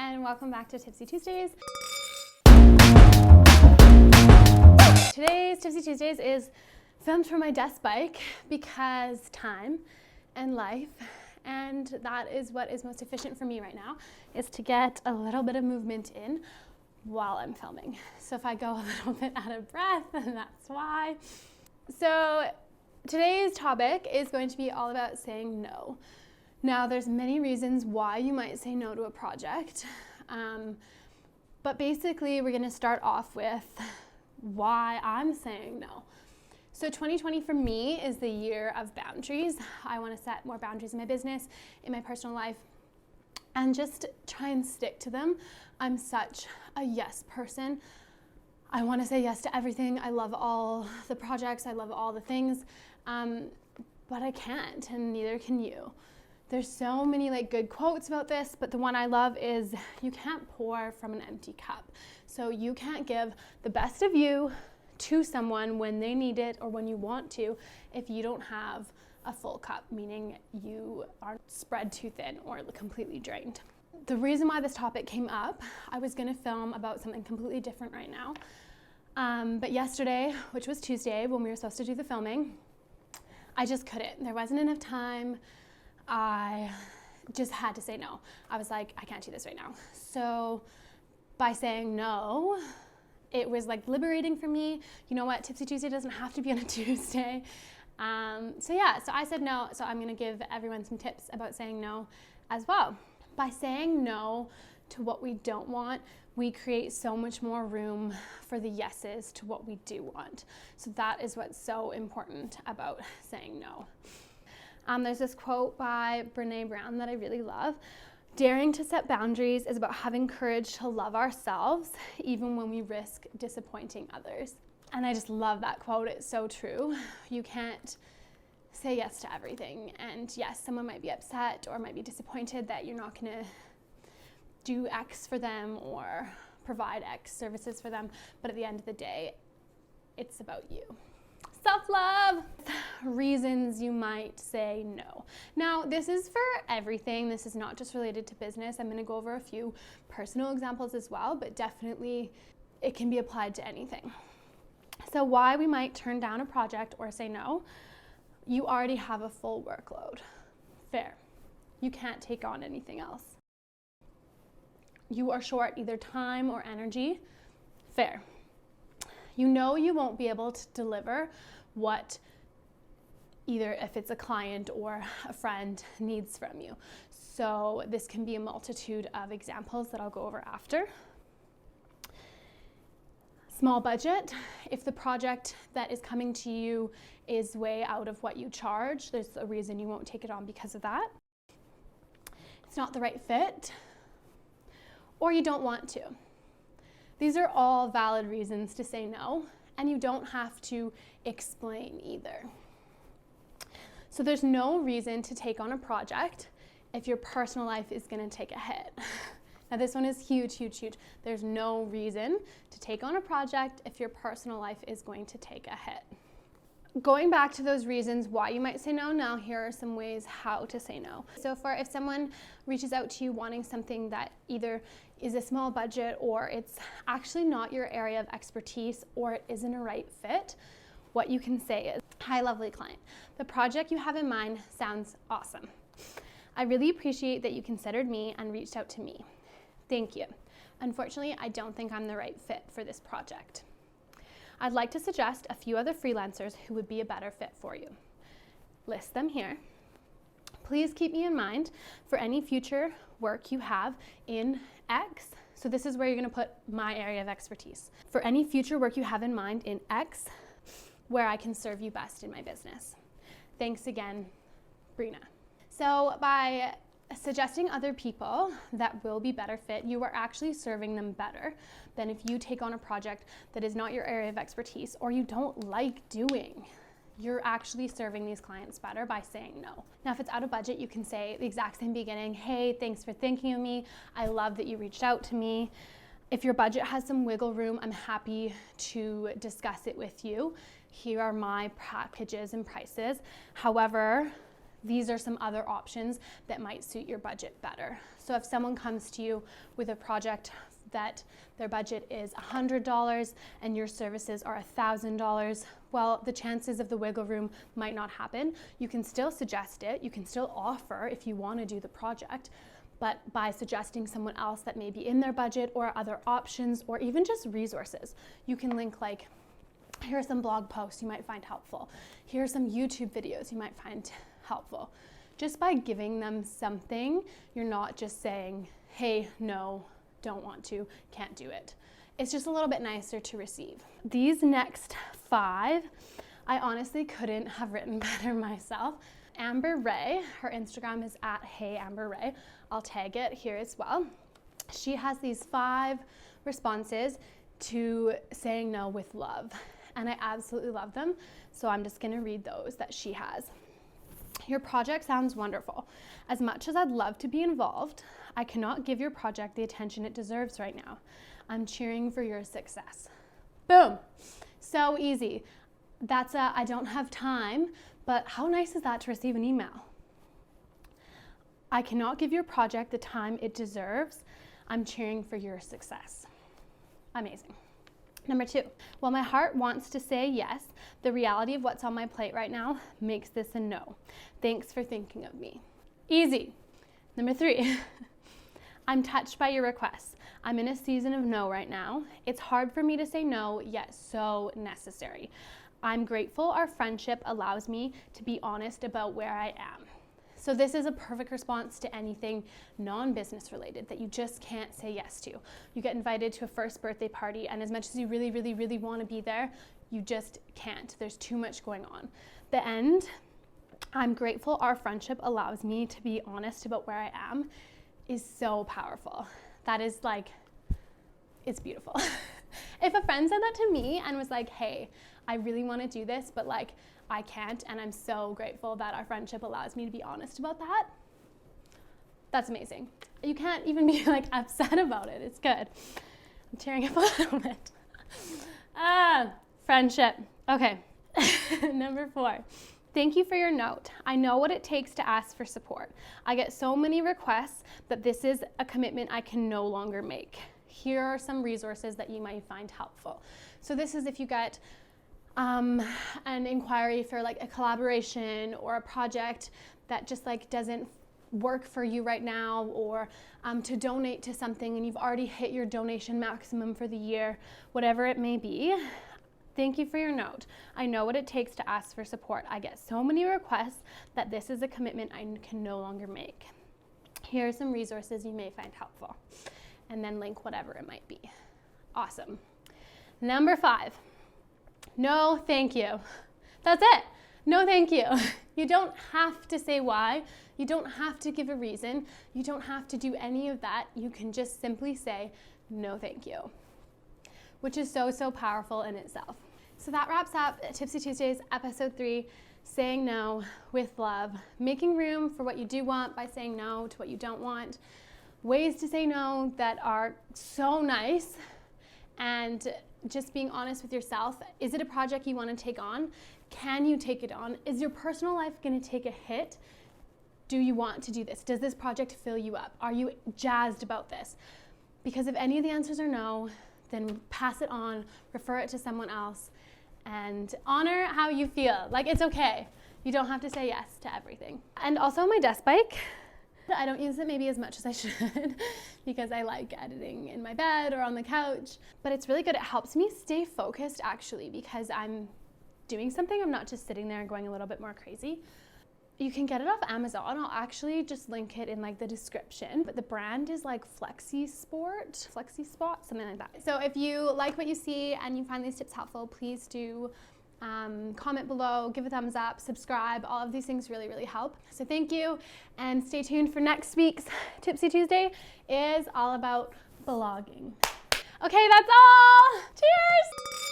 and welcome back to Tipsy Tuesdays. Today's Tipsy Tuesdays is filmed from my desk bike because time and life, and that is what is most efficient for me right now, is to get a little bit of movement in while I'm filming. So if I go a little bit out of breath, then that's why. So today's topic is going to be all about saying no. Now, there's many reasons why you might say no to a project, but basically we're going to start off with why I'm saying no. So 2020 for me is the year of boundaries. I want to set more boundaries in my business, in my personal life, and just try and stick to them. I'm such a yes person. I want to say yes to everything. I love all the projects. I love all the things, but I can't, and neither can you. There's so many good quotes about this, but the one I love is, you can't pour from an empty cup. So you can't give the best of you to someone when they need it or when you want to if you don't have a full cup, meaning you aren't spread too thin or completely drained. The reason why this topic came up, I was gonna film about something completely different right now. But yesterday, which was Tuesday, when we were supposed to do the filming, I just couldn't. There wasn't enough time. I just had to say no. I was like, I can't do this right now. So by saying no, it was liberating for me. You know what? Tipsy Tuesday doesn't have to be on a Tuesday. So I said no. So I'm gonna give everyone some tips about saying no as well. By saying no to what we don't want, we create so much more room for the yeses to what we do want. So that is what's so important about saying no. There's this quote by Brina that I really love. Daring to set boundaries is about having courage to love ourselves, even when we risk disappointing others. And I just love that quote. It's so true. You can't say yes to everything. And yes, someone might be upset or might be disappointed that you're not gonna do X for them or provide X services for them. But at the end of the day, it's about you. Self-love. Reasons you might say no. Now, this is for everything. This is not just related to business. I'm going to go over a few personal examples as well, but definitely it can be applied to anything. So why we might turn down a project or say no: you already have a full workload. Fair. You can't take on anything else. You are short either time or energy. Fair. You know you won't be able to deliver what either if it's a client or a friend needs from you. So this can be a multitude of examples that I'll go over after. Small budget. If the project that is coming to you is way out of what you charge, there's a reason you won't take it on because of that. It's not the right fit, or you don't want to. These are all valid reasons to say no, and you don't have to explain either. So there's no reason to take on a project if your personal life is going to take a hit. Now this one is huge, huge, huge. There's no reason to take on a project if your personal life is going to take a hit. Going back to those reasons why you might say no, now here are some ways how to say no. So if someone reaches out to you wanting something that either is a small budget or it's actually not your area of expertise or it isn't a right fit, what you can say is, "Hi, lovely client. The project you have in mind sounds awesome. I really appreciate that you considered me and reached out to me. Thank you. Unfortunately, I don't think I'm the right fit for this project. I'd like to suggest a few other freelancers who would be a better fit for you. List them here. Please keep me in mind for any future work you have in X." So this is where you're going to put my area of expertise. "For any future work you have in mind in X, where I can serve you best in my business. Thanks again, Brina." So by suggesting other people that will be better fit, you are actually serving them better than if you take on a project that is not your area of expertise or you don't like doing. You're actually serving these clients better by saying no. Now, if it's out of budget, you can say the exact same beginning: "Hey, thanks for thinking of me. I love that you reached out to me. If your budget has some wiggle room, I'm happy to discuss it with you. Here are my packages and prices. However, these are some other options that might suit your budget better. So if someone comes to you with a project that their budget is $100 and your services are $1,000, well, the chances of the wiggle room might not happen. You can still suggest it, you can still offer if you want to do the project, but by suggesting someone else that may be in their budget or other options or even just resources, you can link like, here are some blog posts you might find helpful. Here are some YouTube videos you might find helpful. Just by giving them something, you're not just saying, hey, no, don't want to, can't do it. It's just a little bit nicer to receive. These next 5, I honestly couldn't have written better myself. Amber Ray, her Instagram is at @HeyAmberRay. I'll tag it here as well. She has these 5 responses to saying no with love, and I absolutely love them. So I'm just gonna read those that she has. Your project sounds wonderful. As much as I'd love to be involved, I cannot give your project the attention it deserves right now. I'm cheering for your success. Boom. So easy. That's a I don't have time, but how nice is that to receive an email? I cannot give your project the time it deserves. I'm cheering for your success. Amazing. Number 2, while my heart wants to say yes, the reality of what's on my plate right now makes this a no. Thanks for thinking of me. Easy. Number 3, I'm touched by your requests. I'm in a season of no right now. It's hard for me to say no, yet so necessary. I'm grateful our friendship allows me to be honest about where I am. So this is a perfect response to anything non-business related that you just can't say yes to. You get invited to a first birthday party, and as much as you really, really, really want to be there, you just can't. There's too much going on. The end, I'm grateful our friendship allows me to be honest about where I am, is so powerful. That is like, it's beautiful. If a friend said that to me and was like, hey, I really want to do this, but like, I can't, and I'm so grateful that our friendship allows me to be honest about that. That's amazing. You can't even be like upset about it. It's good. I'm tearing up a little bit. Friendship. Okay. Number 4. Thank you for your note. I know what it takes to ask for support. I get so many requests that this is a commitment I can no longer make. Here are some resources that you might find helpful. So this is if you get an inquiry for like a collaboration or a project that just like doesn't work for you right now, or to donate to something and you've already hit your donation maximum for the year, whatever it may be. Thank you for your note. I know what it takes to ask for support. I get so many requests that this is a commitment I can no longer make. Here are some resources you may find helpful. And then link whatever it might be. Awesome. Number 5. No, thank you. That's it. No, thank you. You don't have to say why. You don't have to give a reason. You don't have to do any of that. You can just simply say, no, thank you, which is so, so powerful in itself. So that wraps up Tipsy Tuesdays, episode 3, saying no with love, making room for what you do want by saying no to what you don't want, ways to say no that are so nice, and just being honest with yourself. Is it a project you want to take on? Can you take it on? Is your personal life going to take a hit? Do you want to do this? Does this project fill you up? Are you jazzed about this? Because if any of the answers are no, then pass it on, refer it to someone else, and honor how you feel. Like, it's okay. You don't have to say yes to everything. And also my desk bike, I don't use it maybe as much as I should because I like editing in my bed or on the couch, but it's really good. It helps me stay focused actually because I'm doing something. I'm not just sitting there and going a little bit more crazy. You can get it off Amazon. I'll actually just link it in like the description, but the brand is like Flexi Spot, something like that. So if you like what you see and you find these tips helpful, please do comment below, give a thumbs up, subscribe. All of these things really, really help. So thank you, and stay tuned for next week's Tipsy Tuesday is all about blogging. Okay, that's all. Cheers!